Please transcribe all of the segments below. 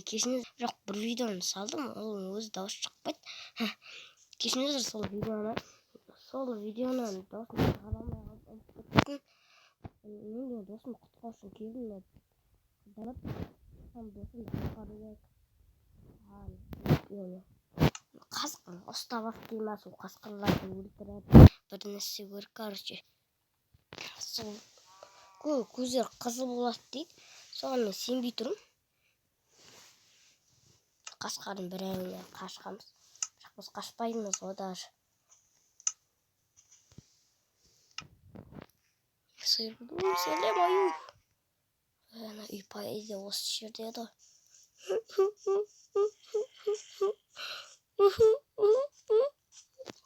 кешіңіз жоқ, бір видеоны салдым, ол өзі дауыс шықпайды. Кешіңіздер сол видеоны дауысын шығара алмай қалдым. Мен де досым құтқару үшін келдім. Қыдырып, досым құтқару керек. Қасқыр ұстап алып деймін, сол қасқырларды өлтіріп, бір нәрсе көріп, короче. Сол көздері қызыл болады дейді. Соған мен сенбей тұрмын. Қасқырдың біреуіне қашқанбыз. Бірақ біз қашпаймыз, о даже. Сәлем, аю. Ана үй по идее осы жерде еді.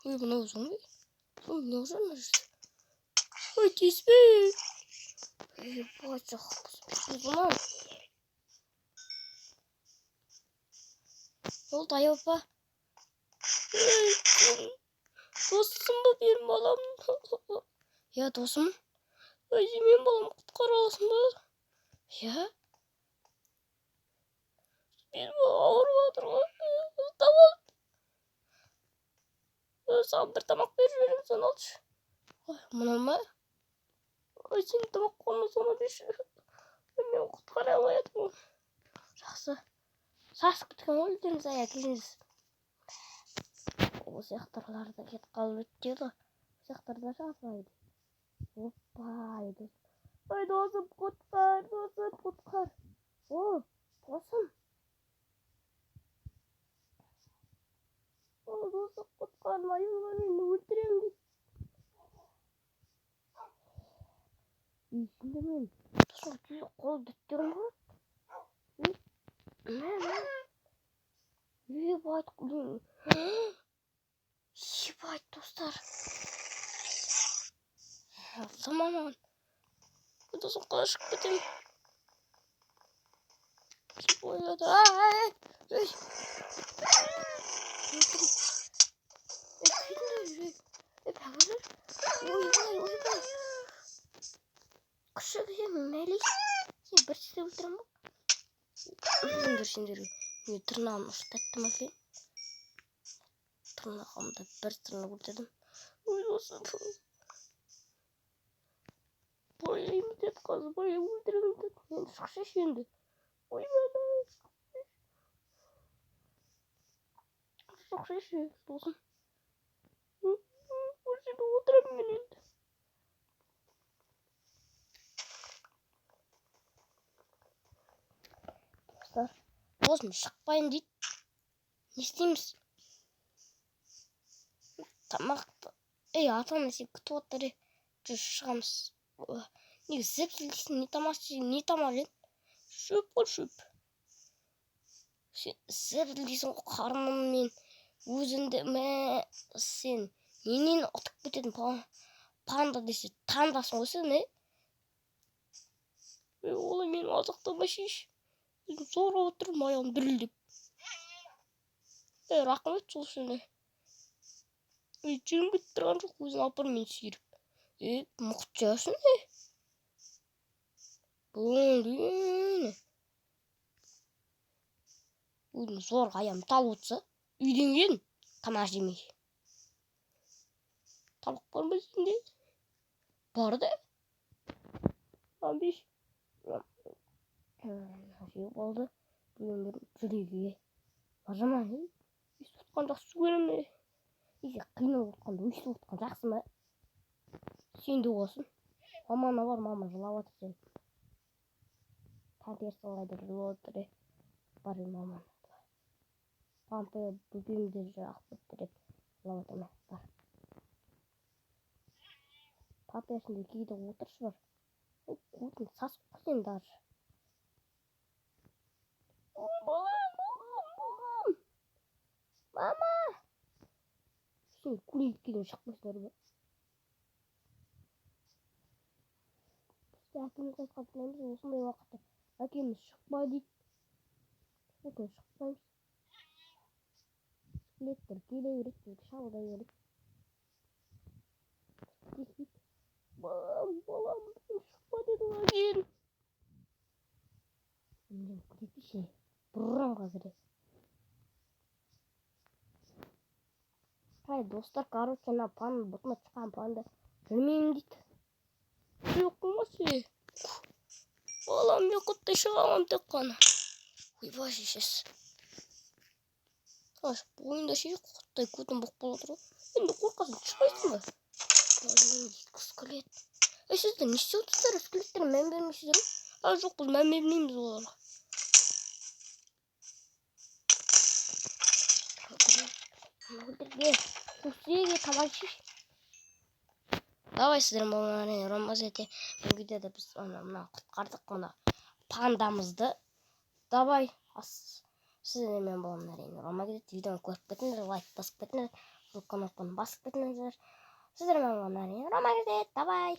Ой, мынау зомби. Ой, неужели? Ой, тиіспей. Ебать, жақпыз. Ол таяу па? Досым ба, берім балам? Я, досым? Ой, мен балам құтқара аласың ба? Я? Берім ауырып жатыр ғой. Ұстап ал. Саған бір тамақ беріп жіберем, соны алшы. Ой, мынау ма? Ой, сенің тамақ қолына соны берші. Мен құтқара алмай жатырмын. Жақсы. Сасып кеткен ғой өздеріңіз аяқ келіңіз. Осы сияқтарларды кетіп қалып өттеді. Осы сияқтарда жасайды. Опа, айды. Ой, досым, құтқар. О, досым. О, досым, құтқар. Майылға мені өлтірем дейді. Ешінде мен. Досым, түйі қол дүттерім ғой. Ебать, достар. Заманан. Досым, қашып кетем. Ойлады. Ойбай. Күшігім, мәлей. Сен бір сізді өлтірім ба? Сендерге. Мен тырнағын ұштаттым екен. Тырнағымда бір тырнақ өлтірдім. Ой, досым. Бояйым деп қазы, бояй өлтірім деп. Мен шықшы енді. Ойбай. Шықшы, досым. Өзімді отырам мен енді. Достар, досым шықпайын дейді. Не істейміз? Тамақты. Ата-ана сен күтіп отыр. Жүз шығамыз. Неге зіп-зілдейсің? Не тамақ? Шөп қой, шөп. Сен зіп-зілдейсің қарныммен. Өзіңді сен ненен ұтып кететін панда десе тандасың ғой сен, Олай мен азықтамай шеш. Зорға отырмын аяғым дүрілдеп. Рахмет сол үшін. Жүрім кетіп тұрған жоқ, өзің апыр мен сүйіріп. Мұқтжасың, Бұлын. Өзің зорға аяғым талып отырса, үйден келін тамақ жемей. Табақ бар ма сенде? Бар да. Амбеш. Жеу болды. Бүгін бір жүрегі. Бажаман, өйстіп отқан жақсы көрем, қиынып отқанда өйстіп отқан жақсы ма? Сен де болсын. Мамана бар, мама жылап отыр сен. Таңтерсің қайда жылап отыр, Бар мамана. Пампы бүкемді жақ бұттырып жылап отыр ма? Бар. Таңтерсінде кейді отыршы бар. Көтін сасып құсен даже. Балам. Мама! Сен көліккеден шықпайсыңдар ба? Бізде әкеміз айтқан тілеміз осындай уақытта. Әкеміз шықпай дейді. Өтін шықпаймыз. Скелеттер келе береді, шалдай береді. Деспейді. Балам, шықпа деді ғой әкем. Мен күлетпеші. бұрырам қазір. Ай, достар, короче, ана панда бұтына шыққан панда білмеймін дейді. Жоқ қылмасы. Балам, мен құттай шығамын тек қана. Ойбай, шешесі. Бұл ойында ше құттай көтім бұқ болып тұр. Енді қорқасын шықпайсың ба? Скелет. Сіздер не істеп отырсыздар? Скелеттерге мән бермейсіздер ме? Жоқ, біз мән бермейміз оларға. Кусеге товарищи. Давай сіздер балалар, ромазете. Бұл видеода біз мына құтқардық мына пандамызды. Давай. Сіздер мен балалар, ромазете видеоны көріп кетіңдер, лайк басып кетіңдер, қоңырауын басып кетіңдер. Сіздер мен балалар, ромазете. Давай.